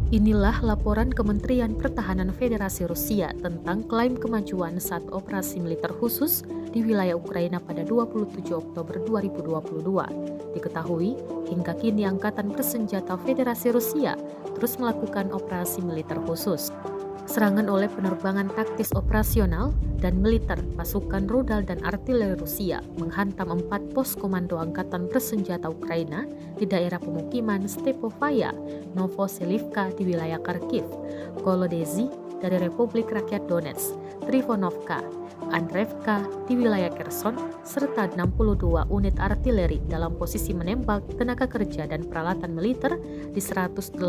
Inilah laporan Kementerian Pertahanan Federasi Rusia tentang klaim kemajuan saat operasi militer khusus di wilayah Ukraina pada 27 Oktober 2022. Diketahui, hingga kini Angkatan Bersenjata Federasi Rusia terus melakukan operasi militer khusus. Serangan oleh penerbangan taktis operasional dan militer pasukan rudal dan artileri Rusia menghantam 4 pos komando Angkatan Bersenjata Ukraina di daerah pemukiman Stepovaya, Novoselivka di wilayah Kharkiv, Kolodezi dari Republik Rakyat Donetsk, Trivonovka, Andreevka di wilayah Kherson, serta 62 unit artileri dalam posisi menembak tenaga kerja dan peralatan militer di 186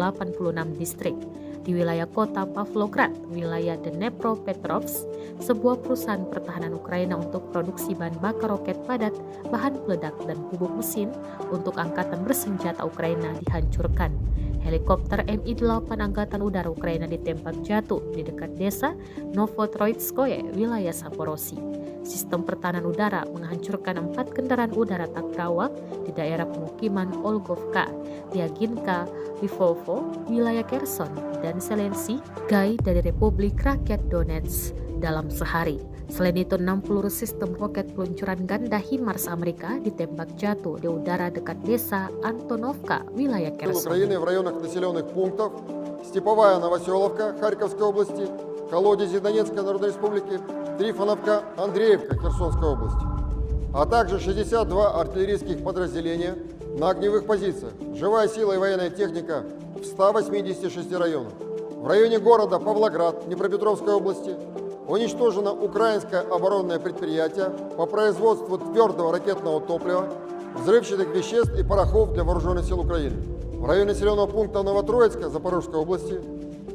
distrik. Di wilayah kota Pavlograd, wilayah Dnepropetrovsk, sebuah perusahaan pertahanan Ukraina untuk produksi bahan bakar roket padat, bahan peledak, dan bubuk mesin untuk Angkatan Bersenjata Ukraina dihancurkan. Helikopter Mi-8 Angkatan Udara Ukraina ditembak jatuh di dekat desa Novotroitskoye, wilayah Saporosi. Sistem pertahanan udara menghancurkan 4 kendaraan udara tak terawak di daerah pemukiman Olgovka, Diaginka, Lvovo, wilayah Kherson, dan Zelensi, Gai dari Republik Rakyat Donetsk dalam sehari. Selain itu, 6 peluru sistem roket peluncuran ganda HIMARS Amerika ditembak jatuh di udara dekat desa Antonovka, wilayah Kherson. Украины в районах населенных пунктов Степовая Новоселовка Харьковской области, Колодези Донецкой Народной Республики, Трифоновка, Андреевка Херсонской области, а также 62 артиллерийских подразделения на огневых позициях, живая сила и военная техника в 186 районах. В районе города Павлоград Днепропетровской области уничтожено украинское оборонное предприятие по производству твердого ракетного топлива, взрывчатых веществ и порохов для вооруженных сил Украины. В районе населенного пункта Новотроицка Запорожской области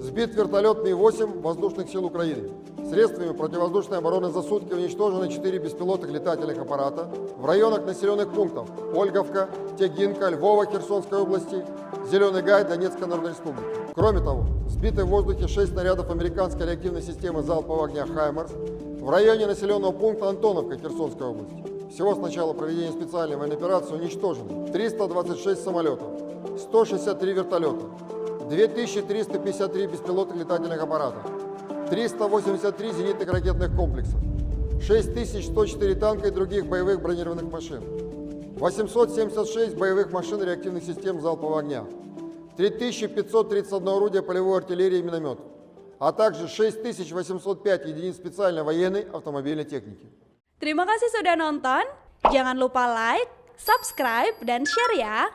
сбит вертолет Ми-8 воздушных сил Украины. Средствами противовоздушной обороны за сутки уничтожены 4 беспилотных летательных аппарата в районах населенных пунктов Ольговка, Тягинка, Львова Херсонской области, Зеленый Гай Донецкой Народной Республики. Кроме того, сбиты в воздухе 6 снарядов американской реактивной системы залпового огня «Хаймарс» в районе населенного пункта Антоновка Херсонской области. Всего с начала проведения специальной военной операции уничтожено 326 самолетов, 163 вертолета, 2353 беспилотных летательных аппарата, 383 зенитных ракетных комплексов, 6104 танка и других боевых бронированных машин, 876 боевых машин и реактивных систем залпового огня, 3531 орудия полевой артиллерии и минометов, а также 6805 единиц специальной военной автомобильной техники. Terima kasih sudah nonton. Jangan lupa like, subscribe, dan share ya.